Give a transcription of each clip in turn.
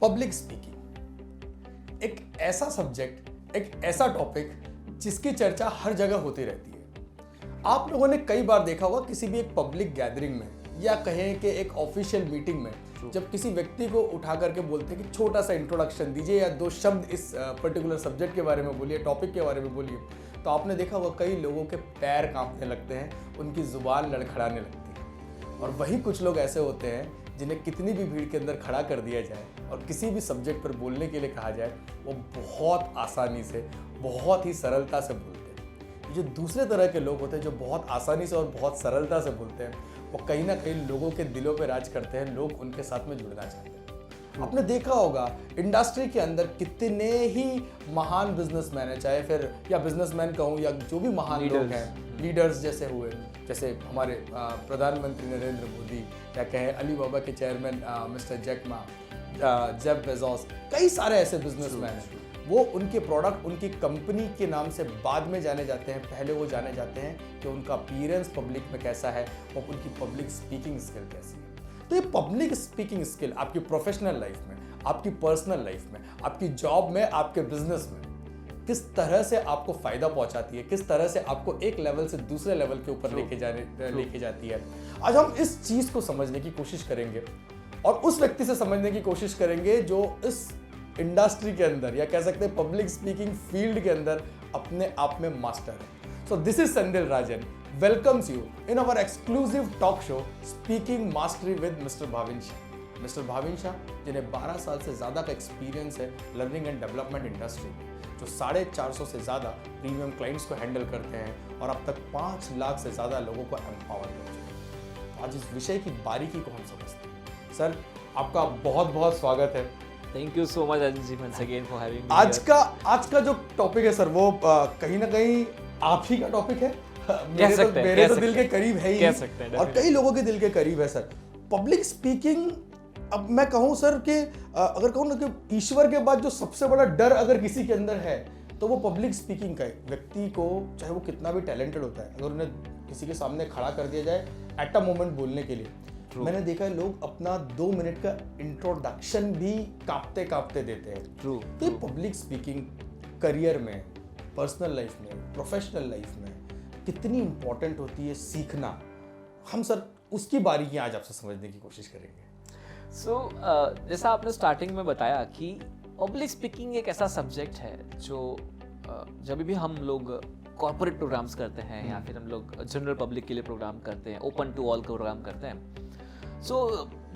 Public speaking एक ऐसा subject, एक ऐसा टॉपिक जिसकी चर्चा हर जगह होती रहती है। आप लोगों ने कई बार देखा होगा किसी भी एक पब्लिक गैदरिंग में या कहें कि एक ऑफिशियल मीटिंग में जब किसी व्यक्ति को उठा करके बोलते हैं कि छोटा सा इंट्रोडक्शन दीजिए या दो शब्द इस पर्टिकुलर सब्जेक्ट के बारे में बोलिए, टॉपिक के बारे में बोलिए, तो आपने देखा होगा कई लोगों के पैर कांपने लगते हैं, उनकी जुबान लड़खड़ाने लगती है। और वही कुछ लोग ऐसे होते हैं जिन्हें कितनी भी भीड़ के अंदर खड़ा कर दिया जाए और किसी भी सब्जेक्ट पर बोलने के लिए कहा जाए, वो बहुत आसानी से, बहुत ही सरलता से बोलते हैं। जो दूसरे तरह के लोग होते हैं जो बहुत आसानी से और बहुत सरलता से बोलते हैं, वो कहीं ना कहीं लोगों के दिलों पे राज करते हैं, लोग उनके साथ में जुड़ना चाहते हैं। आपने देखा होगा इंडस्ट्री के अंदर कितने ही महान बिजनेसमैन हैं, चाहे फिर या बिजनेसमैन कहूँ या जो भी महान लोग हैं, लीडर्स जैसे हुए, जैसे हमारे प्रधानमंत्री नरेंद्र मोदी या कहें अलीबाबा के chairman mister Jack Ma, Jeff Bezos, कई सारे ऐसे बिजनेसमैन हैं। वो उनके प्रोडक्ट, उनकी कंपनी के नाम से बाद में जाने जाते हैं, पहले वो जाने जाते हैं कि उनका अपीयरेंस पब्लिक में कैसा है और उनकी पब्लिक स्पीकिंग स्किल कैसी है। तो ये पब्लिक स्पीकिंग स्किल आपकी प्रोफेशनल लाइफ में, आपकी पर्सनल लाइफ में, आपकी जॉब में, आपके बिजनेस में किस तरह से आपको फायदा पहुंचाती है, किस तरह से आपको एक लेवल से दूसरे लेवल के ऊपर लेके जाती है। आज हम इस चीज को समझने की कोशिश करेंगे और उस व्यक्ति से समझने की कोशिश करेंगे जो इस इंडस्ट्री के अंदर या कह सकते हैं पब्लिक स्पीकिंग फील्ड के अंदर अपने आप में मास्टर है। So this is Sandil Rajan welcomes you in our exclusive talk show speaking mastery with mister Bhavin Shah. Mister Bhavin Shah जिन्हें 12 साल से ज़्यादा का एक्सपीरियंस है लर्निंग एंड डेवलपमेंट इंडस्ट्री में, जो 450 से ज़्यादा प्रीमियम क्लाइंट्स को हैंडल करते हैं और अब तक 5 लाख से ज़्यादा लोगों को एम्पावर कर चुके हैं। आज इस विषय की बारीकी को हम समझते हैं। सर, आपका बहुत बहुत स्वागत है। Thank you so much Ajay ji once again for having me आज का जो टॉपिक है सर, वो कहीं ना कहीं आप ही का टॉपिक है। मेरे तो दिल के करीब है ही, कह सकते हैं, और कई लोगों के दिल के करीब है सर। पब्लिक स्पीकिंग, अब मैं कहूँ सर कि अगर कहूँ ना कि ईश्वर के बाद जो सबसे बड़ा डर अगर किसी के अंदर है तो वो पब्लिक स्पीकिंग का है। व्यक्ति को चाहे वो कितना भी टैलेंटेड होता है, अगर उन्हें किसी के सामने खड़ा कर दिया जाए एट अ मोमेंट बोलने के लिए, मैंने देखा है लोग अपना 2 मिनट का इंट्रोडक्शन भी कांपते कांपते देते हैं। तो पब्लिक स्पीकिंग करियर में, पर्सनल लाइफ में, प्रोफेशनल लाइफ में कितनी इंपॉर्टेंट होती है सीखना, हम सर उसकी बारीकियां आज आपसे समझने की कोशिश करेंगे। जैसा आपने स्टार्टिंग में बताया कि पब्लिक स्पीकिंग एक ऐसा सब्जेक्ट है जो जब भी हम लोग कॉर्पोरेट प्रोग्राम्स करते हैं या फिर हम लोग जनरल पब्लिक के लिए प्रोग्राम करते हैं, ओपन टू ऑल प्रोग्राम करते हैं,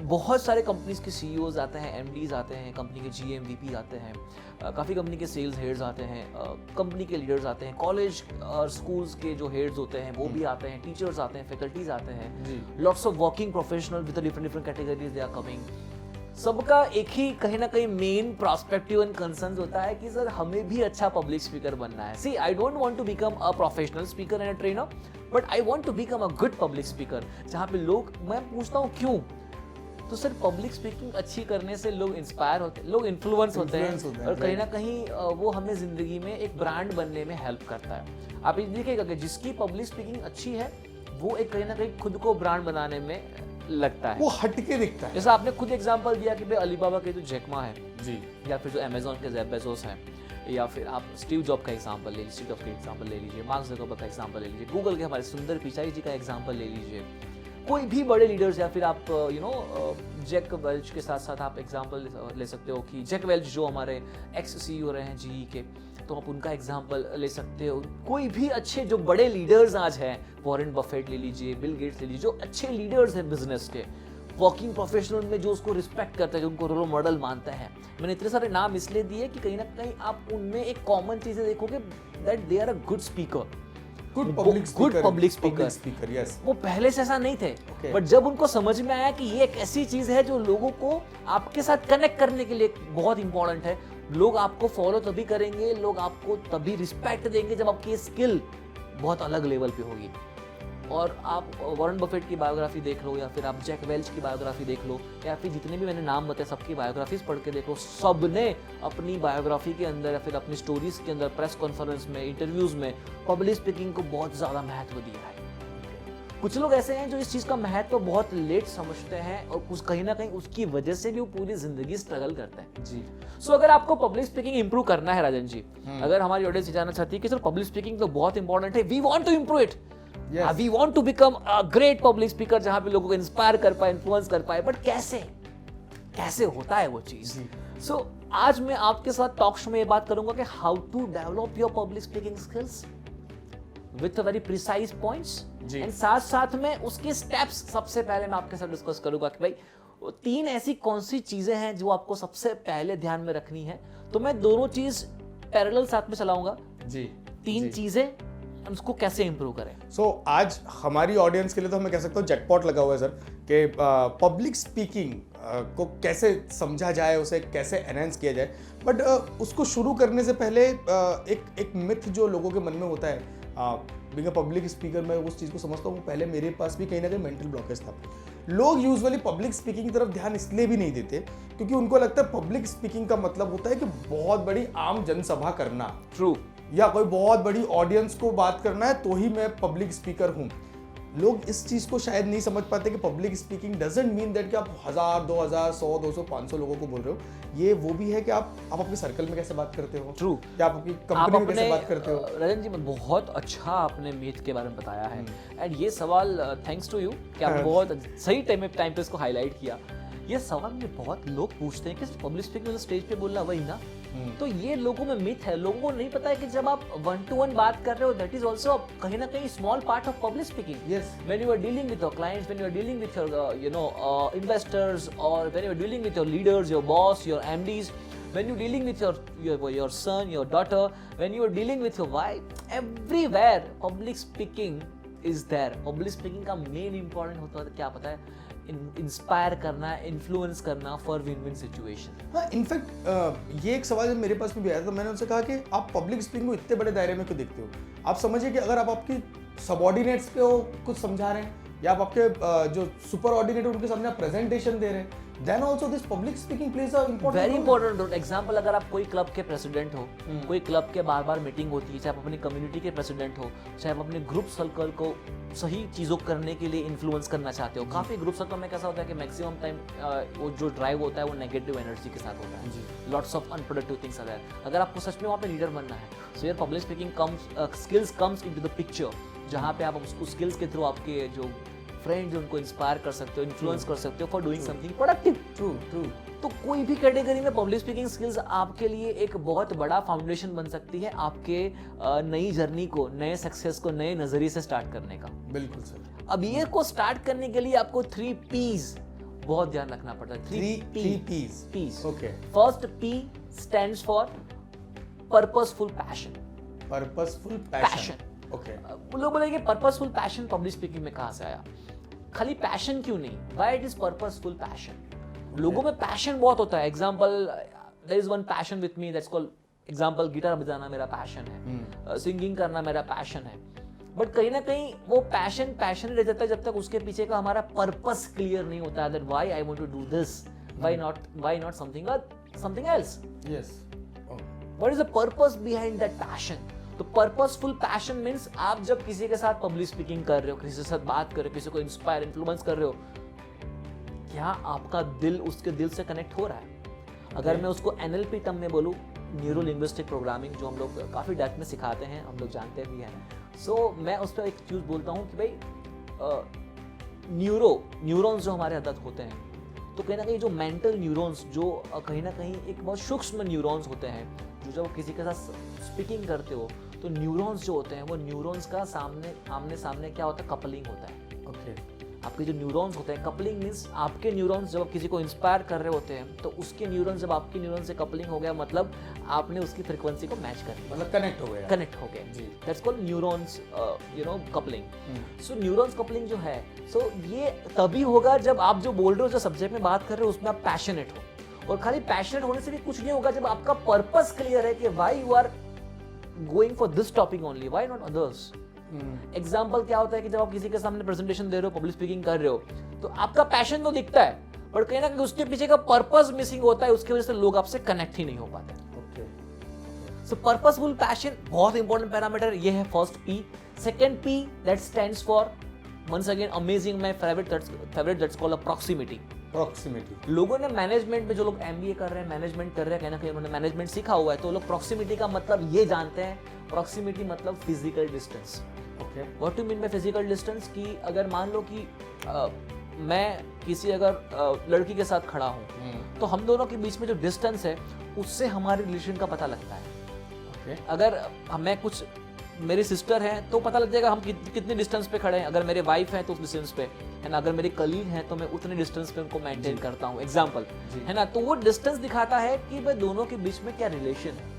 बहुत सारे कंपनीज के सीईओज आते हैं, एमडीज आते हैं, कंपनी के जीएम वीपी आते हैं, काफ़ी कंपनी के सेल्स हेड्स आते हैं, कंपनी के लीडर्स आते हैं, कॉलेज और स्कूल्स के जो हेड्स होते हैं वो भी आते हैं, टीचर्स आते हैं, फैकल्टीज आते हैं, lots of working professional with different categories they are coming. सबका एक ही कहीं ना कहीं मेन प्रोस्पेक्टिव एंड कंसर्न होता है कि सर हमें भी अच्छा पब्लिक स्पीकर बनना है। See, I don't want to become a professional speaker and a trainer, but I want to become a good public speaker, जहाँ पे लोग, मैं पूछता हूँ क्यों, तो सर पब्लिक स्पीकिंग अच्छी करने से लोग इंस्पायर होते हैं, लोग इन्फ्लुएंस होते हैं और कहीं ना कहीं वो हमें जिंदगी में एक ब्रांड बनने में हेल्प करता है। आप ये देखिएगा कि जिसकी पब्लिक स्पीकिंग अच्छी है वो एक कहीं ना कहीं खुद को ब्रांड बनाने में लगता है, वो हटके दिखता है। जैसा आपने खुद एग्जांपल दिया कि भाई अलीबाबा के जो जैक मा है जी, या फिर जो अमेजोन के जेफ बेजोस हैं, या फिर आप स्टीव जॉब का एग्जांपल ले लीजिए, स्टीव जॉब का एग्जांपल ले लीजिए, मार्क ज़करबर्ग का एग्जांपल ले लीजिए, गूगल के हमारे सुंदर पिचाई जी का एग्जांपल ले लीजिए, कोई भी बड़े लीडर्स, या फिर आप जैक वेल्च के साथ साथ आप एग्जांपल ले सकते हो कि जैक वेल्च जो हमारे एक्स सीईओ रहे हैं जीई के, तो आप उनका एग्जांपल ले सकते हो। कोई भी अच्छे जो बड़े लीडर्स आज हैं, वॉरेन बफेट ले लीजिए, बिल गेट्स ले लीजिए, जो अच्छे लीडर्स हैं बिजनेस के, वर्किंग प्रोफेशनल में जो उसको रिस्पेक्ट करते हैं, जो उनको रोल मॉडल मानते हैं। मैंने इतने सारे नाम इसलिए दिए कि कहीं ना कहीं आप उनमें एक कॉमन चीज़ें देखोगे, that they are a good speaker, good public speaker. Yes, वो पहले से ऐसा नहीं थे, बट जब उनको समझ में आया कि ये एक ऐसी चीज है जो लोगों को आपके साथ कनेक्ट करने के लिए बहुत इंपॉर्टेंट है, लोग आपको फॉलो तभी करेंगे, लोग आपको तभी रिस्पेक्ट देंगे जब आपकी स्किल बहुत अलग लेवल पे होगी। और आप वॉरेन बफेट की बायोग्राफी देख लो, या फिर आप जैक वेल्च की बायोग्राफी देख लो, या फिर जितने भी मैंने नाम बताए सबकी बायोग्राफीज पढ़ के देखो, सबने अपनी बायोग्राफी के अंदर या फिर अपनी स्टोरीज के अंदर, प्रेस कॉन्फ्रेंस में, इंटरव्यूज में पब्लिक स्पीकिंग को बहुत ज़्यादा महत्व दिया है। कुछ लोग ऐसे हैं जो इस चीज का महत्व बहुत लेट समझते हैं और कुछ कहीं ना कहीं उसकी वजह से भी वो पूरी जिंदगी स्ट्रगल करते हैं जी। सो अगर आपको पब्लिक स्पीकिंग इंप्रूव करना है राजन जी, अगर हमारी ऑडियंस ये जानना चाहती है कि सर पब्लिक स्पीकिंग तो बहुत इंपॉर्टेंट है, we want to improve it, we want to become a great public speaker जहां पे लोगों को इंस्पायर कर पाए, इन्फ्लुएंस कर पाए, बट कैसे होता है वो चीज? सो आज मैं आपके साथ टॉक शो में ये बात करूंगा कि how to develop your public speaking skills with very precise points, and साथ साथ में उसके स्टेप्स सबसे पहले मैं आपके साथ डिस्कस करूंगा कि भाई वो 3 ऐसी कौन सी चीजें हैं जो आपको सबसे पहले ध्यान में रखनी है। तो मैं दोनों चीज पैरेलल साथ में चलाऊंगा जी। 3 चीजें उसको कैसे इंप्रूव करें। आज हमारी ऑडियंस के लिए तो मैं कह सकता हूँ जैकपॉट लगा हुआ है सर कि पब्लिक स्पीकिंग को कैसे समझा जाए, उसे कैसे एनहांस किया जाए। बट उसको शुरू करने से पहले एक मिथ जो लोगों के मन में होता है, बीइंग अ पब्लिक स्पीकर, मैं उस चीज़ को समझता हूँ, पहले मेरे पास भी कहीं ना कहीं मेंटल ब्लॉकेज था। लोग यूजुअली पब्लिक स्पीकिंग की तरफ ध्यान इसलिए भी नहीं देते क्योंकि उनको लगता है पब्लिक स्पीकिंग का मतलब होता है कि बहुत बड़ी आम जनसभा करना, ट्रू, या कोई बहुत बड़ी ऑडियंस को बात करना है तो ही मैं पब्लिक स्पीकर हूँ। लोग इस चीज़ को शायद नहीं समझ पाते कि public speaking doesn't mean that कि आप 1000, 2000, 100, 200, 500 लोगों को बोल रहे हो। ये वो भी है कि आप अपने सर्कल में कैसे बात करते हो, ट्रू, या आप अपनी कंपनी में कैसे बात करते हो। रजन जी, बहुत अच्छा आपने मीथ के बारे में बताया है, एंड ये सवाल थैंक्स टू यू कि आपने बहुत सही टाइम पे इसको हाईलाइट किया। ये सवाल मुझे बहुत लोग पूछते हैं कि पब्लिक स्पीकिंग स्टेज पे बोलना वही ना, तो ये लोगों में मिथ है। लोगों को नहीं पता है कि जब आप 1-to-1 बात कर रहे हो, दैट इज आल्सो कहीं ना कहीं small part of public speaking. Yes, when you are dealing with your clients, when you are dealing with your investors, और when you are dealing with your leaders, your boss, your MDs, when you're dealing with your son, your daughter, when you are dealing with your wife, everywhere public speaking is there. Public speaking का main important होता है क्या पता है, inspire करना, influence करना for win win situation. हाँ, in fact ये एक सवाल जब मेरे पास भी आया था, मैंने उनसे कहा कि आप पब्लिक स्पीकिंग को इतने बड़े दायरे में क्यों देखते हो। आप समझिए कि अगर आप आपकी सबऑर्डिनेट्स को कुछ समझा रहे हैं, या आप आपके जो सुपर ऑर्डिनेट उनके सामने प्रेजेंटेशन दे रहे हैं, then also this public speaking plays a important very role. important role. Example, अगर आप कोई क्लब के प्रेसिडेंट हो, कोई क्लब के बार बार मीटिंग होती है, चाहे आप अपनी कम्युनिटी के प्रेसिडेंट हो, चाहे आप अपने ग्रुप सर्कल को सही चीज़ों करने के लिए इन्फ्लुएंस करना चाहते हो। काफ़ी ग्रुप सर्कल में कैसा होता है कि मैक्सिमम टाइम वो जो ड्राइव होता है वो नेगेटिव एनर्जी के साथ होता है, lots of unproductive things are there. अगर आपको सच में वहाँ पे लीडर बनना है, so your public speaking skills comes into the picture, जहाँ पे आप उसको स्किल्स के थ्रू आपके जो फ्रेंड्स उनको इंस्पायर कर सकते हो, इन्फ्लुएंस कर सकते हो for doing something productive. True. तो कोई भी कैटेगरी में पब्लिक स्पीकिंग स्किल्स आपके लिए एक बहुत बड़ा फाउंडेशन बन सकती है आपके नई जर्नी को, नए सक्सेस को नए नजरिए से स्टार्ट करने का। बिल्कुल सर। अब ये को स्टार्ट करने के लिए आपको 3 P's बहुत ध्यान रखना पड़ता है। 3 P's। Okay. First P stands for purposeful passion. Purposeful passion, okay. लोग बोलेंगे पर्पसफुल पैशन पब्लिक स्पीकिंग में कहाँ से आया? खाली पैशन क्यों नहीं, why it is purposeful passion? लोगों में पैशन बहुत होता है। Example, there is one passion with me, that's called example, guitar बजाना मेरा पैशन है, सिंगिंग करना मेरा पैशन है। बट कहीं ना कहीं वो पैशन रह जाता है जब तक उसके पीछे का हमारा पर्पस क्लियर नहीं होता है, that why I want to do this, why not something else. Yes, what is the purpose behind that passion? तो पर्पसफुल पैशन मीन्स आप जब किसी के साथ पब्लिक स्पीकिंग कर रहे हो, किसी के साथ बात कर रहे हो, किसी को इंस्पायर इन्फ्लुएंस कर रहे हो, क्या आपका दिल उसके दिल से कनेक्ट हो रहा है? अगर मैं उसको NLP टर्म में बोलूँ, न्यूरो लिंग्विस्टिक प्रोग्रामिंग, जो हम लोग काफ़ी डेप्थ में सिखाते हैं, हम लोग जानते भी हैं, सो मैं उस पर एक चीज़ बोलता हूँ कि भाई न्यूरॉन्स जो हमारे अंदर होते हैं, तो कहीं ना कहीं जो मेंटल न्यूरॉन्स, जो कहीं ना कहीं एक बहुत सूक्ष्म न्यूरॉन्स होते हैं, जो जब किसी के साथ स्पीकिंग करते हो तो न्यूरॉन्स जो होते हैं, वो न्यूरॉन्स का आमने सामने क्या होता है, कपलिंग होता है। ओके। आपके जो न्यूरॉन्स होते हैं, कपलिंग मीन्स आपके न्यूरॉन्स जब आप किसी को इंस्पायर कर रहे होते हैं तो उसके न्यूरॉन्स, जब आपके न्यूरॉन्स से कपलिंग हो गया, मतलब आपने उसकी फ्रीक्वेंसी को मैच कर दिया, मतलब कनेक्ट हो गए जी। That's called neurons coupling. So neurons coupling जो है, सो ये तभी होगा जब आप जो बोल रहे हो, जो सब्जेक्ट में बात कर रहे हो, उसमें आप पैशनेट हो। और खाली पैशनेट होने से भी कुछ नहीं होगा जब आपका पर्पस क्लियर है कि why you are going for this topic only, why not others. Example क्या होता है कि जब आप किसी के सामने प्रेजेंटेशन दे रहे हो, पब्लिक स्पीकिंग कर रहे हो, तो आपका पैशन तो दिखता है, पर कहीं ना कहीं उसके पीछे का पर्पस मिसिंग होता है, उसकी वजह से लोग आपसे कनेक्ट ही नहीं हो पाते। सो पर्पसफुल पैशन बहुत इंपॉर्टेंट पैरामीटर, ये है first P। Second P that stands for once again amazing my favorite that's called a proximity. Proximity. लोगों ने मैनेजमेंट में जो लोग एमबीए कर रहे हैं, मैनेजमेंट कर रहे हैं, कहना कहीं उन्होंने मैनेजमेंट सीखा हुआ है, तो लोग प्रॉक्सिमिटी का मतलब ये जानते हैं, प्रॉक्सिमिटी मतलब physical distance. Okay. What do mean by physical distance? कि अगर मान लो कि मैं किसी अगर लड़की के साथ खड़ा हूँ, तो हम दोनों के बीच में जो डिस्टेंस है उससे हमारे रिलेशन का पता लगता है। ओके। अगर मैं कुछ मेरी सिस्टर है तो पता लग जाएगा हम कितने डिस्टेंस पे खड़े हैं। अगर मेरे वाइफ है तो उस डिस्टेंस पे है ना, अगर मेरे कलीग हैं तो मैं उतने डिस्टेंस पे उनको मेंटेन करता हूँ, एग्जांपल है ना। तो वो डिस्टेंस दिखाता है कि भाई दोनों के बीच में क्या रिलेशन है।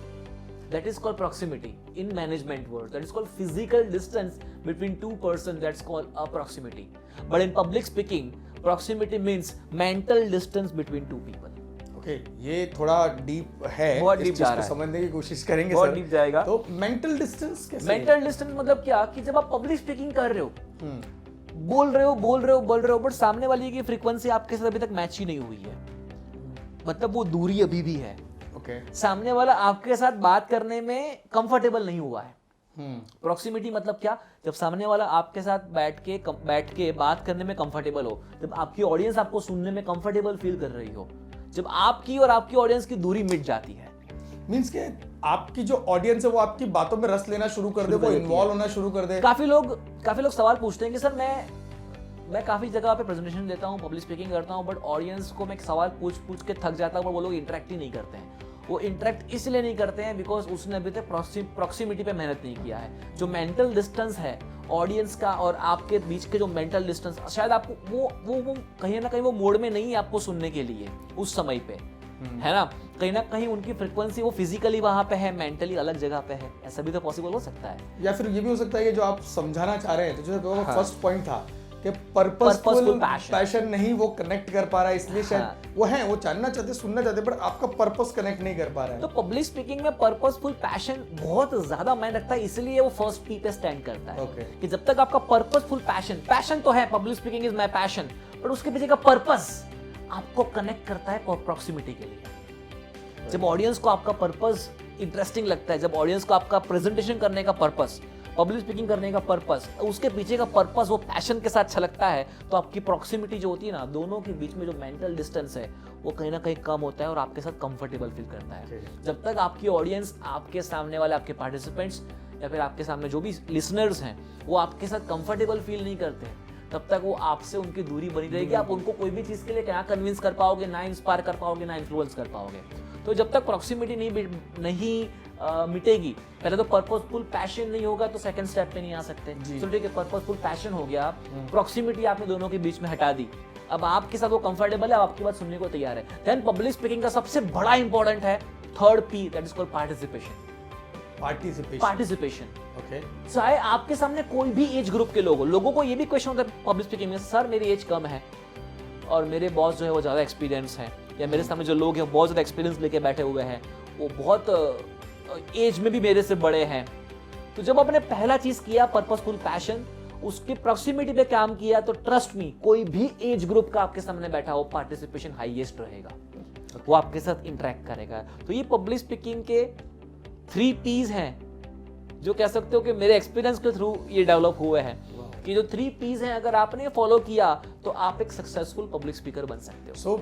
That is called proximity in management word. That is called physical distance between two person, that's called a proximity. But in public speaking proximity means mental distance between two people. Okay, ये थोड़ा deep है, बहुत इस deep चीज जा को रहा है, समझने की कोशिश करेंगे बहुत सर। डीप जाएगा। तो मेंटल डिस्टेंस कैसे? मेंटल डिस्टेंस मतलब क्या कि जब आप पब्लिक स्पीकिंग कर रहे हो, बोल रहे हो बट सामने वाले की फ्रीक्वेंसी आपके साथ अभी तक मैच ही नहीं हुई है, मतलब वो दूरी अभी भी है। ओके। सामने वाला आपके साथ बात करने में कंफर्टेबल नहीं हुआ है। प्रॉक्सिमिटी मतलब क्या? जब सामने वाला आपके साथ बैठ के बात करने में कंफर्टेबल हो, जब आपकी ऑडियंस आपको सुनने में कंफर्टेबल फील कर रही हो, जब आपकी और आपकी ऑडियंस की दूरी मिट जाती है। मींस के आपकी जो ऑडियंस है वो आपकी बातों में रस लेना शुरू कर दे, वो इन्वॉल्व होना शुरू कर दे। काफी लोग सवाल पूछते हैं कि सर मैं काफी जगह पे प्रेजेंटेशन देता हूँ, पब्लिक स्पीकिंग करता हूँ, बट ऑडियंस को मैं एक सवाल पूछ के थक जाता हूँ, पर वो लोग इंटरेक्ट ही नहीं करते हैं। वो इंटरेक्ट इसलिए नहीं करते हैं बिकॉज उसने अभी तक प्रॉक्सिमिटी पे मेहनत नहीं किया है। जो मेंटल डिस्टेंस है ऑडियंस का और आपके बीच के जो मेंटल डिस्टेंस, शायद आपको वो कहीं ना कहीं वो मोड में नहीं है आपको सुनने के लिए उस समय पे, है ना कहीं उनकी फ्रीक्वेंसी वो फिजिकली वहां पे है, मेंटली अलग जगह पे है। ऐसा भी तो पॉसिबल हो सकता है। या फिर ये भी हो सकता है कि जो आप समझाना चाह रहे हैं, तो जो फर्स्ट पॉइंट था कि पर्पसफुल पैशन नहीं वो कनेक्ट कर पा रहा है, इसलिए शायद वो जानना चाहते, सुनना चाहते, बट आपका पर्पस कनेक्ट नहीं कर पा रहा है। तो पब्लिक स्पीकिंग में पर्पसफुल पैशन बहुत ज्यादा मायने रखता है, इसलिए वो फर्स्ट पी पे स्टैंड करता है। कि जब तक आपका पर्पसफुल पैशन तो है, public speaking is my passion, but उसके पीछे का पर्पस आपको कनेक्ट करता है प्रॉक्सिमिटी के लिए। जब ऑडियंस को आपका पर्पस इंटरेस्टिंग लगता है, जब ऑडियंस को आपका प्रेजेंटेशन करने का पर्पस, पब्लिक स्पीकिंग करने का पर्पस, उसके पीछे का पर्पस वो पैशन के साथ छलकता है, तो आपकी प्रॉक्सिमिटी जो होती है ना, दोनों के बीच में जो मेंटल डिस्टेंस है वो कहीं ना कहीं कम होता है और आपके साथ कंफर्टेबल फील करता है। जब तक आपकी ऑडियंस, आपके सामने वाले आपके पार्टिसिपेंट्स या फिर आपके सामने जो भी लिसनर्स हैं वो आपके साथ कंफर्टेबल फील नहीं करते, तब तक वो आपसे उनकी दूरी बनी रहेगी। आप उनको कोई भी चीज़ के लिए क्या कन्विंस कर पाओगे, ना इंस्पायर कर पाओगे, ना इन्फ्लुएंस कर पाओगे। तो जब तक प्रॉक्सिमिटी नहीं मिटेगी, पहले तो पर्पसफुल पैशन नहीं होगा तो सेकंड स्टेप पे नहीं आ सकते। तो ठीक है, पर्पसफुल पैशन हो गया, प्रॉक्सिमिटी आपने दोनों के बीच में हटा दी, अब आपके साथ वो कंफर्टेबल है, अब आपकी बात सुनने को तैयार है। देन पब्लिक स्पीकिंग का सबसे बड़ा इंपॉर्टेंट है third P, that is called participation. Okay. चाहे आपके सामने कोई भी एज ग्रुप के लोगों को ये भी क्वेश्चन होता है पब्लिक स्पीकिंग में, सर मेरी एज कम है और मेरे बॉस जो है वो ज्यादा एक्सपीरियंस है, या मेरे सामने जो लोग हैं बहुत ज्यादा एक्सपीरियंस लेके बैठे हुए हैं, वो बहुत एज में भी मेरे से बड़े हैं। तो जब आपने पहला चीज किया पर्पसफुल पैशन, उसकी प्रॉक्सिमिटी पे काम किया, तो ट्रस्ट मी, कोई भी एज ग्रुप का आपके सामने बैठा हो, पार्टिसिपेशन हाईएस्ट रहेगा, वो आपके साथ इंटरेक्ट करेगा। तो ये पब्लिक स्पीकिंग के 3 P's हैं, जो कह सकते हो कि मेरे एक्सपीरियंस के थ्रू ये डेवलप हुए हैं, कि जो 3 P's हैं अगर आपने फॉलो किया तो आप एक सक्सेसफुल पब्लिक स्पीकर बन सकते हो। सो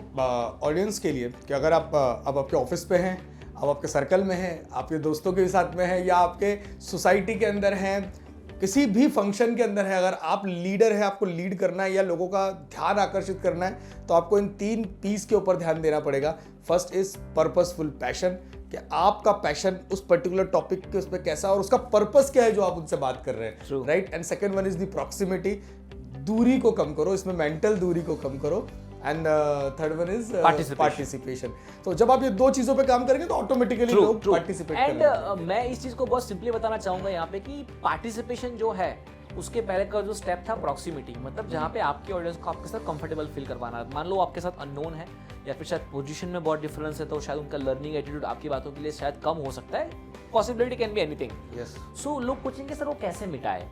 ऑडियंस के लिए कि अगर आप अब आपके ऑफिस पे हैं, आप आपके सर्कल में हैं, आपके दोस्तों के साथ में हैं, या आपके सोसाइटी के अंदर हैं, किसी भी फंक्शन के अंदर है, अगर आप लीडर है, आपको लीड करना है या लोगों का ध्यान आकर्षित करना है, तो आपको इन 3 P's के ऊपर ध्यान देना पड़ेगा। फर्स्ट इज पर्पसफुल पैशन, कि आपका पैशन उस पर्टिकुलर टॉपिक के उस पर कैसा, और उसका पर्पस क्या है जो आप उनसे बात कर रहे हैं, right. And second one is the proximity, दूरी को कम करो, इसमें मेंटल दूरी को कम करो। And third one is participation. तो जब आप ये 2 चीजों पे काम करेंगे तो ऑटोमेटिकली लोग पार्टिसिपेट करेंगे। एंड मैं इस चीज को बहुत सिंपली बताना चाहूंगा यहाँ पे कि पार्टिसिपेशन जो है उसके पहले का जो स्टेप था प्रॉक्सिमिटी, मतलब जहाँ पे आपकी ऑडियंस को आपके साथ कंफर्टेबल फील करवाना। मान लो आपके साथ अननोन है या फिर शायद पोजीशन में बहुत डिफरेंस है, तो शायद उनका लर्निंग एटीट्यूड आपकी बातों के लिए शायद कम हो सकता है, पॉसिबिलिटी कैन बी एनीथिंग। सो लोग पूछेंगे सर वो कैसे मिटाए,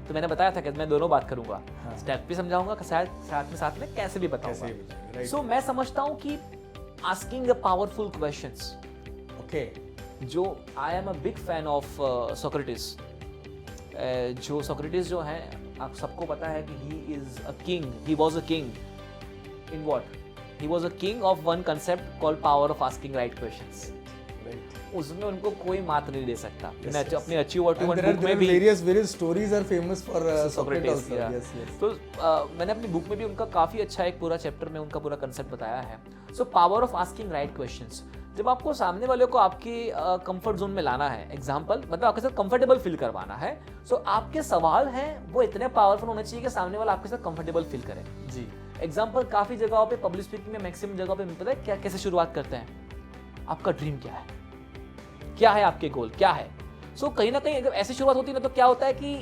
तो मैंने बताया था कि मैं दोनों बात करूंगा, स्टेप भी समझाऊंगा, शायद साथ में कैसे भी बताऊंगा। सो मैं समझता हूँ कि asking the powerful questions, okay, जो I am a big fan of Socrates. जो सोक्रेटिस जो है आप सबको पता है कि he is a king, he was a king in what, he was a king of one concept called power of asking right questions. उसमें उनको कोई मात नहीं दे सकता। मैं अपने अचीव और बुक में भी various stories are famous for Socrates also. yeah. Yes, yes. तो मैंने अपनी बुक में भी उनका काफी अच्छा एक पूरा चैप्टर में उनका पूरा कंसेप्ट बताया है। So power of asking right questions, जब आपको सामने वाले को आपकी कंफर्ट जोन में लाना है, एग्जांपल मतलब आपके साथ कंफर्टेबल फील करवाना है, सो आपके सवाल हैं वो इतने पावरफुल होने चाहिए कि सामने वाला आपके साथ कंफर्टेबल फील करे। जी एग्जांपल काफी जगहों पे पब्लिक स्पीकिंग में मैक्सिमम जगहों पे पता है क्या कैसे शुरुआत करते हैं, आपका ड्रीम क्या है, क्या है आपके गोल क्या है। सो कहीं ना कहीं अगर ऐसी शुरुआत होती है ना तो क्या होता है कि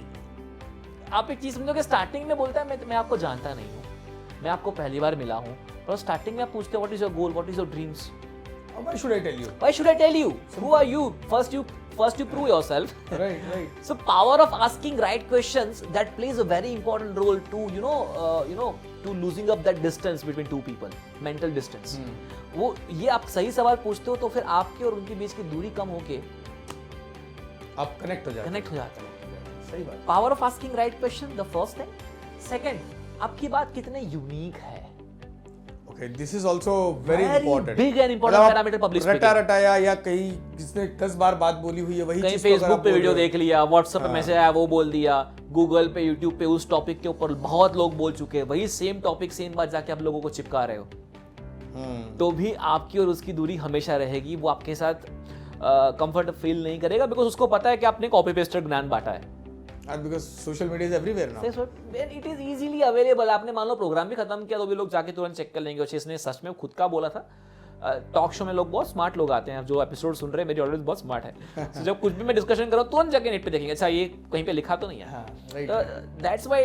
आप एक चीज समझो कि स्टार्टिंग में बोलता है मैं आपको जानता नहीं हूँ, मैं आपको पहली बार मिला हूँ, पर स्टार्टिंग में आप पूछते हो what is your goal, what is your dreams, why should I tell you? why should I tell you, who are you, first you prove yourself. Right. So power of asking right questions, that plays a very important role to to losing up that distance between two people, mental distance. वो ये आप सही सवाल पूछते हो तो फिर आपके और उनके बीच की दूरी कम होके आप कनेक्ट हो जाते हो। सही बात। Power of asking right question, the first thing. Second, आपकी बात कितने यूनिक है। Okay, this is also very important. Big and important parameter public speaking. रटाया या कहीं किसने 10 बार बात बोली हुई है वही कहीं चीज को अगर Facebook आप पे बोल वीडियो रहे हो, देख लिया, WhatsApp पे मैसेज आया वो बोल दिया, Google पे YouTube पे उस टॉपिक के ऊपर बहुत लोग बोल चुके हैं, वही सेम टॉपिक सेम बात जाके आप लोगों को चिपका रहे हो, तो भी आपकी और उसकी दूरी हमेशा रहेगी। वो आपके साथ कंफर्ट फील नहीं करेगा बिकॉज उसको पता है कि आपने कॉपी पेस्टेड ज्ञान बांटा है। and because social media is everywhere now. It is easily available. आपने मान लो प्रोग्राम भी खत्म किया तो भी लोग जाके तुरंत चेक कर लेंगे। और इसने सच में खुद का बोला था, टॉक शो में लोग बहुत स्मार्ट लोग आते हैं, जो एपिसोड सुन रहे हैं मेरी ऑडियंस बहुत स्मार्ट है। so, जब कुछ भी मैं डिस्कशन कर रहा हूँ तुरंत जाके नेट पे देखेंगे, अच्छा ये कहीं पे लिखा तो नहीं है। दैट्स व्हाई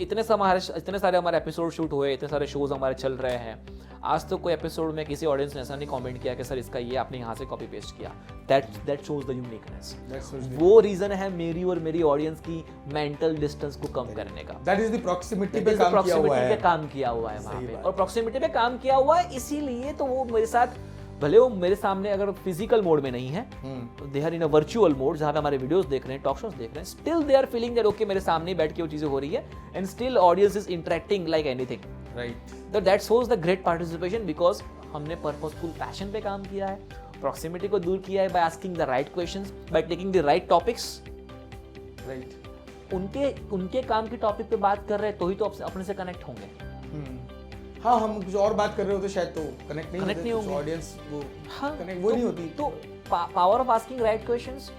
इतने सारे हमारे एपिसोड शूट हुए, इतने सारे शोज हमारे चल रहे हैं। आज तो कोई एपिसोड में किसी ऑडियंस ने ऐसा नहीं कमेंट किया कि सर इसका ये आपने यहाँ से कॉपी पेस्ट किया। That shows the uniqueness. वो रीजन है मेरी और मेरी ऑडियंस की मेंटल डिस्टेंस को कम करने का। दैट इज द प्रॉक्सिमिटी पे काम किया हुआ है। काम किया हुआ है वहाँ पे, और प्रॉक्सिमिटी पे काम किया हुआ है इसीलिए तो वो मेरे साथ, भले वो मेरे सामने अगर फिजिकल मोड में नहीं है, they are in a virtual mode जहाँ पे हमारे वीडियोस देख रहे हैं, टॉक शोज देख रहे हैं, still they are feeling that okay मेरे सामने बैठ के वो चीजें हो रही है, and still audience is interacting like anything. Right. तो that shows the great participation because हमने पर्पसफुल पैशन पे काम किया है, प्रॉक्सिमिटी को दूर किया है by asking the right questions, by taking the right topics. Right. उनके काम की टॉपिक पे बात कर रहे हैं तो ही तो अपने से कनेक्ट होंगे। हाँ, हम कुछ और बात कर रहे होते शायद तो कनेक्ट नहीं होंगे, ऑडियंस वो हाँ, कनेक्ट वो नहीं होती। तो power of asking right questions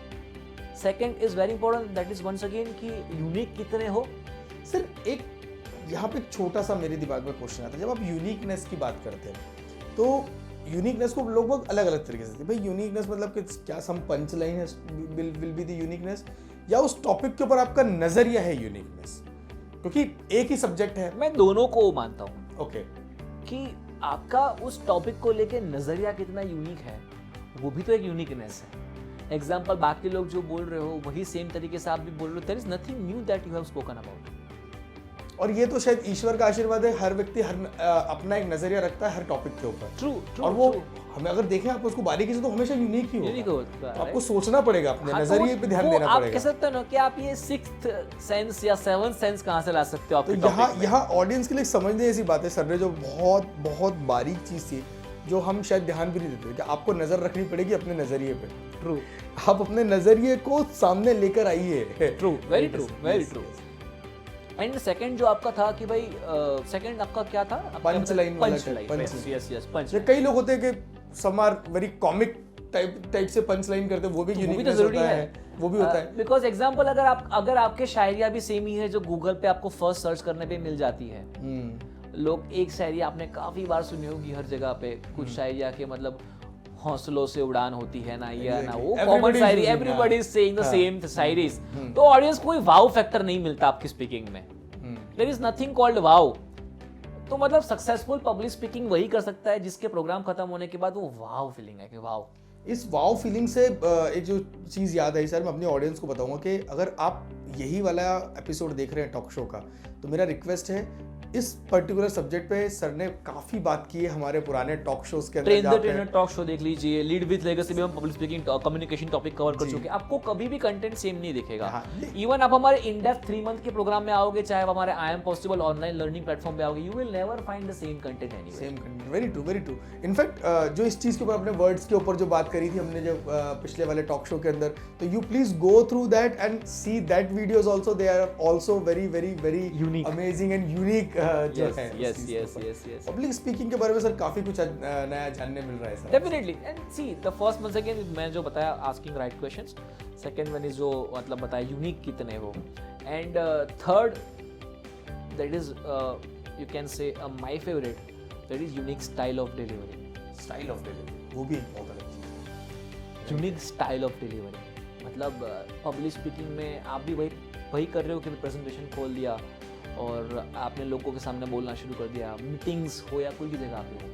second is very important, that is once again कि यूनिक कितने हो। सर एक यहाँ पे छोटा सा मेरे दिमाग में क्वेश्चन आता है, जब आप यूनिकनेस की बात करते हैं तो यूनिकनेस को लोग बहुत अलग अलग तरीके से, भाई यूनिकनेस मतलब कि क्या सम पंच लाइन है विल बी द यूनिकनेस, या उस टॉपिक के ऊपर आपका नजरिया है यूनिकनेस, क्योंकि एक ही सब्जेक्ट है। मैं दोनों को मानता हूँ ओके कि आपका उस टॉपिक को लेके नजरिया कितना यूनिक है, वो भी तो एक यूनिकनेस है। एग्जाम्पल, बाकी लोग जो बोल रहे हो वही सेम तरीके से आप भी बोल रहे हो, there is nothing new that you have spoken about. और ये तो शायद ईश्वर का आशीर्वाद है, हर व्यक्ति अपना एक नजरिया रखता है हर टॉपिक के ऊपर। ट्रू। और वो हमें अगर देखें आप उसको बारीकी से तो हमेशा यूनिक ही होगा। तो आपको सोचना पड़ेगा, अपने नजरिए पे ध्यान देना पड़ेगा। आप कह सकते हो ना कि आप ये सिक्स्थ सेंस या सेवंथ सेंस कहां से ला सकते हो? तो यहाँ ऑडियंस के लिए समझने जैसी बात है सर ने जो बहुत बहुत बारीक चीज थी जो हम शायद ध्यान भी नहीं देते कि आपको नजर रखनी पड़ेगी अपने नजरिए पे। ट्रू। आप अपने नजरिए को सामने लेकर आइए। True, very true, very true. And second जो आपका था कि भाई सेकंड आपका क्या था? पंच लाइन वाला। Yes punch. कई लोग होते हैं कि some are very comic type से पंच लाइन करते हैं, वो भी यूनिकनेस होता है, वो भी होता है। बिकॉज एग्जांपल अगर आपके शायरिया भी सेम ही है जो गूगल पे आपको फर्स्ट सर्च करने पे मिल जाती है। लोग एक शायरी आपने काफी बार सुनी होगी हर जगह पे, कुछ शायरिया के मतलब हौसलों से उड़ान होती है ना, ये ना वो common Shayari, everybody is saying the same shayaris. तो ऑडियंस को कोई वाव फैक्टर नहीं मिलता आपकी स्पीकिंग में। देयर इज नथिंग कॉल्ड वाव। तो मतलब सक्सेसफुल पब्लिक स्पीकिंग वही कर सकता है जिसके प्रोग्राम खत्म होने के बाद वो वाव फीलिंग है कि वाव। इस वाव फीलिंग से एक जो चीज़ याद आई सर, मैं अपनी ऑडियंस को बताऊंगा कि अगर आप यही वाला एपिसोड देख रहे हैं टॉक शो का, तो मेरा रिक्वेस्ट है इस पर्टिकुलर सब्जेक्ट पे सर ने काफी बात की है हमारे पुराने टॉक शोज के अंदर। ट्रेन द जहाँ पे- ट्रेनर टॉक शो देख लीजिए, लीड विद लेगेसी में हम public speaking communication topic cover कर चुके हैं। आपको कभी भी कंटेंट सेम नहीं दिखेगा। हाँ, इवन आप हमारे इन डेप्थ 3 मंथ के प्रोग्राम में आओगे, चाहे आप हमारे I am possible online learning platform पे आओगे, you will never find the same content anywhere. Same content, very true very true. In fact जो इस चीज के ऊपर अपने वर्ड्स के ऊपर जो बात करी थी हमने जब पिछले वाले टॉक शो के अंदर, तो you please go through that and see that videos also, they are also very very very Unique. Amazing and unique जो है। yes. पब्लिक स्पीकिंग के बारे में सर काफी कुछ नया जानने मिल रहा है sir. Definitely. And see the first one second मैं जो बताया asking right questions, second one is जो मतलब बताया यूनिक कितने वो, and third that is you can say my favourite, that is unique style of delivery. Style of delivery वो भी एक बहुत अलग चीज है। यूनिक स्टाइल ऑफ डिलीवरी मतलब पब्लिक स्पीकिंग में आप भी वही कर रहे हो कि प्रेजेंटेशन खोल दिया और आपने लोगों के सामने बोलना शुरू कर दिया, मीटिंग्स हो या कोई भी जगह पे हो,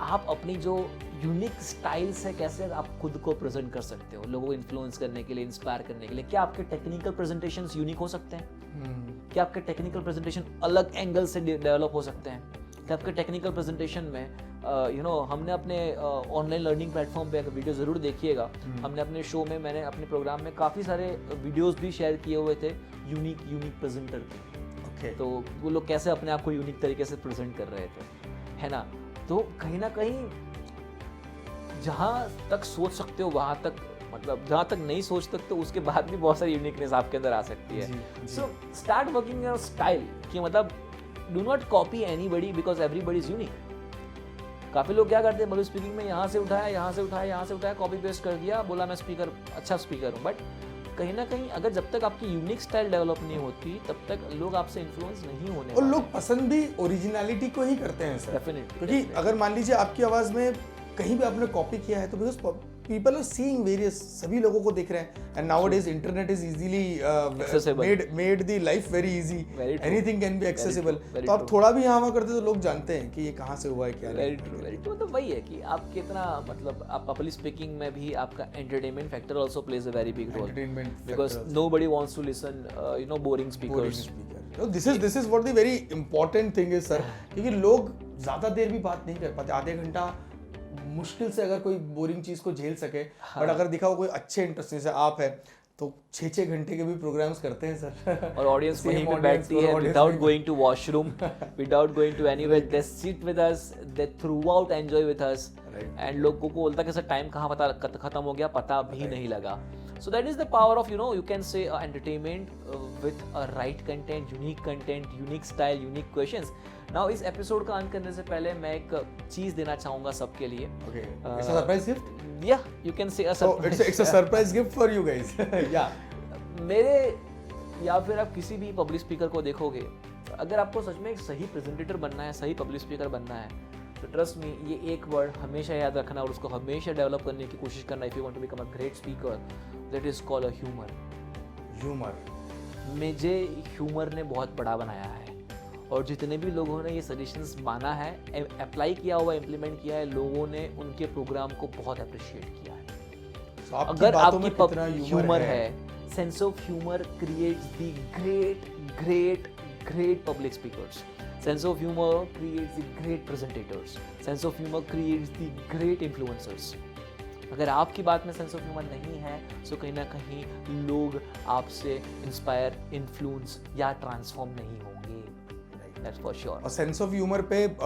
आप अपनी जो यूनिक स्टाइल से कैसे आप खुद को प्रेजेंट कर सकते हो लोगों को इन्फ्लुएंस करने के लिए, इंस्पायर करने के लिए। क्या आपके टेक्निकल प्रेजेंटेशंस यूनिक हो सकते हैं? क्या आपके टेक्निकल प्रेजेंटेशन अलग एंगल से डेवलप हो सकते हैं? क्या आपके टेक्निकल प्रेजेंटेशन में हमने अपने ऑनलाइन लर्निंग प्लेटफॉर्म पे, अगर वीडियो ज़रूर देखिएगा, हमने अपने शो में, मैंने अपने प्रोग्राम में काफ़ी सारे वीडियोस भी शेयर किए हुए थे यूनिक प्रेजेंटर के। तो वो लोग कैसे अपने आप को यूनिक तरीके से प्रेजेंट कर रहे थे, है ना? तो कहीं ना कहीं जहाँ तक सोच सकते हो वहाँ तक, मतलब जहाँ तक नहीं सोच सकते उसके बाद भी बहुत सारी यूनिकनेस आपके अंदर आ सकती है। So start working your style कि मतलब do not copy anybody because everybody is unique. काफ़ी लोग क्या करते हैं पब्लिक स्पीकिंग में, यहाँ से उठाया, कॉपी पेस्ट कर दिया, बोला मैं स्पीकर, अच्छा स्पीकर हूँ। बट कहीं ना कहीं अगर जब तक आपकी यूनिक स्टाइल डेवलप नहीं होती तब तक लोग आपसे इन्फ्लुएंस नहीं होने और लोग पसंद भी ओरिजिनलिटी को ही करते हैं सर। डेफिनेटली, क्योंकि अगर मान लीजिए आपकी आवाज़ में कहीं भी आपने कॉपी किया है तो because people are seeing various, सभी लोगों को देख रहे हैं, and nowadays internet is easily made the life very easy, anything can be accessible. तो आप थोड़ा भी यहाँ करते तो लोग जानते हैं कि ये कहाँ से हुआ है, क्या। Very true. मतलब वही है कि आप कितना, मतलब आप पब्लिक स्पीकिंग में भी आपका entertainment factor also plays a very big role, because nobody wants to listen boring speakers. This is what the very important thing is sir, क्योंकि लोग ज्यादा देर भी बात नहीं कर पाते, आधे घंटा मुश्किल से अगर कोई बोरिंग चीज को झेल सके। बट अगर दिखाओ कोई अच्छे इंटरेस्टिंग से आप है तो 6-6 घंटे के भी प्रोग्राम्स करते हैं सर। और ऑडियंस वहीं पे बैठती है without going to washroom, without going to anywhere, they sit with us, they throughout enjoy with us, and लोगों को बोलता कि सर टाइम कहाँ पता खत्म हो गया, पता भी नहीं लगा। So that is the power of, you can say entertainment with a right content, unique style, unique questions. Now इस एपिसोड का अंत करने से पहले मैं एक चीज देना चाहूंगा सबके लिए। Okay. It's a surprise gift? Yeah, you can say a surprise. It's a surprise gift for you guys. Yeah. मेरे या फिर आप किसी भी पब्लिक स्पीकर को देखोगे, अगर आपको सच में एक सही प्रेजेंटेटर बनना है, सही पब्लिक स्पीकर बनना है, तो ट्रस्ट मी, ये एक वर्ड हमेशा याद रखना और उसको हमेशा डेवलप करने की कोशिश करना। If you want to become a great speaker, that is called a humour. मुझे ह्यूमर ने बहुत बड़ा बनाया है, और जितने भी लोगों ने ये सजेशंस माना है, अप्लाई किया हुआ, इम्प्लीमेंट किया है, लोगों ने उनके प्रोग्राम को बहुत अप्रिशिएट किया है। so, अगर आपकी ह्यूमर है, sense of humour creates the great public speakers. Sense of humor creates the great presentators. Sense of humor creates the great influencers. अगर आपकी बात में सेंस ऑफ ह्यूमर नहीं है तो कहीं ना कहीं लोग आपसे इंस्पायर, इन्फ्लुएंस या ट्रांसफॉर्म नहीं होंगे। That's for sure. और सेंस ऑफ ह्यूमर पे एक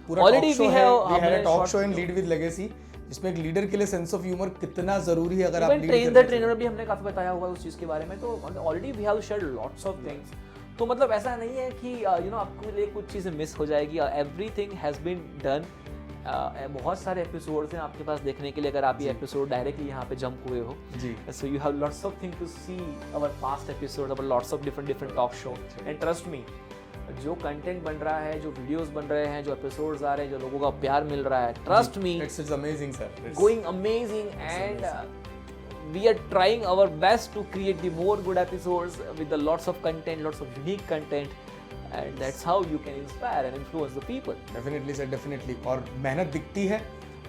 पूरा Already टॉक शो we है, have we had a हमने talk short show in video. Lead with Legacy, जिसमें एक लीडर के लिए सेंस ऑफ ह्यूमर कितना जरूरी है। अगर आप Even train the trainer भी हमने काफी बताया हुआ उस चीज के बारे में। तो already we have shared lots of things. तो मतलब ऐसा नहीं है कि आपके लिए कुछ चीज़ें मिस हो जाएगी। Everything has been done. बहुत सारे एपिसोड्स हैं आपके पास देखने के लिए, अगर आप ये एपिसोड डायरेक्टली यहाँ पे जंप हुए हो। So you have lots of thing to see our past episode, our lots of different talk show. And trust me, जो कंटेंट बन रहा है, जो वीडियोस बन रहे हैं, जो एपिसोड्स आ रहे हैं, जो लोगों का प्यार मिल रहा है, trust me, it's amazing sir, going amazing. And we are trying our best to create the more good episodes with the lots of content, lots of unique content, and that's how you can inspire and influence the people. Definitely sir, definitely. और मेहनत दिखती है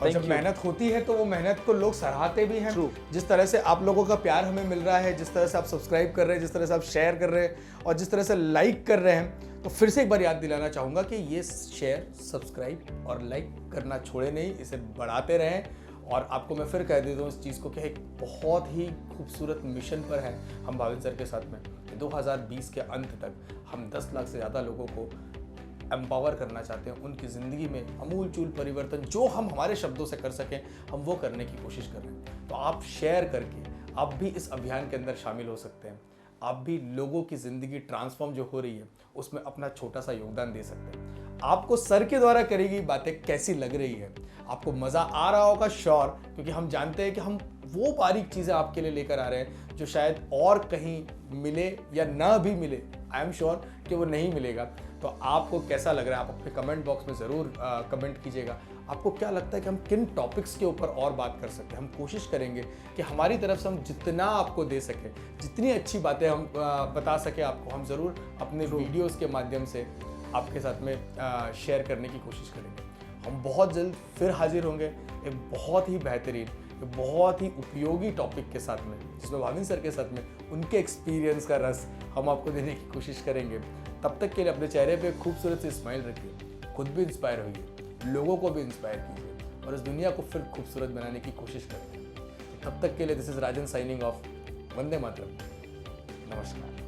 और Thank जब you. मेहनत होती है तो वो मेहनत को लोग सराहते भी हैं। True. जिस तरह से आप लोगों का प्यार हमें मिल रहा है, जिस तरह से आप सब्सक्राइब कर रहे हैं, जिस तरह से आप शेयर कर रहे हैं और जिस तरह से लाइक कर रहे हैं, तो फिर से एक बार याद दिलाना चाहूँगा कि ये शेयर, सब्सक्राइब और लाइक करना छोड़े नहीं, इसे बढ़ाते रहें। और आपको मैं फिर कह देता हूँ इस चीज़ को कि एक बहुत ही खूबसूरत मिशन पर है हम भाविन सर के साथ में। 2020 के अंत तक हम 10 लाख से ज़्यादा लोगों को एम्पावर करना चाहते हैं, उनकी ज़िंदगी में अमूलचूल परिवर्तन जो हम हमारे शब्दों से कर सकें, हम वो करने की कोशिश कर रहे हैं। तो आप शेयर करके आप भी इस अभियान के अंदर शामिल हो सकते हैं। आप भी लोगों की ज़िंदगी ट्रांसफॉर्म जो हो रही है उसमें अपना छोटा सा योगदान दे सकते हैं। आपको सर के द्वारा करी गई बातें कैसी लग रही है, आपको मज़ा आ रहा होगा श्योर, क्योंकि हम जानते हैं कि हम वो बारीक चीज़ें आपके लिए लेकर आ रहे हैं जो शायद और कहीं मिले या ना भी मिले। आई एम श्योर कि वो नहीं मिलेगा। तो आपको कैसा लग रहा है आप अपने कमेंट बॉक्स में ज़रूर कमेंट कीजिएगा। आपको क्या लगता है कि हम किन टॉपिक्स के ऊपर और बात कर सकते हैं। हम कोशिश करेंगे कि हमारी तरफ से हम जितना आपको दे सकें, जितनी अच्छी बातें हम बता सकें आपको, हम ज़रूर अपने वीडियोज़ के माध्यम से आपके साथ में शेयर करने की कोशिश करेंगे। हम बहुत जल्द फिर हाजिर होंगे एक बहुत ही बेहतरीन, एक बहुत ही उपयोगी टॉपिक के साथ में, जिसमें भाविन सर के साथ में उनके एक्सपीरियंस का रस हम आपको देने की कोशिश करेंगे। तब तक के लिए अपने चेहरे पे खूबसूरत सी स्माइल रखिए, खुद भी इंस्पायर होइए, लोगों को भी इंस्पायर कीजिए और इस दुनिया को फिर खूबसूरत बनाने की कोशिश करें। तब तक के लिए this is Rajan signing off. वंदे मातरम। नमस्कार।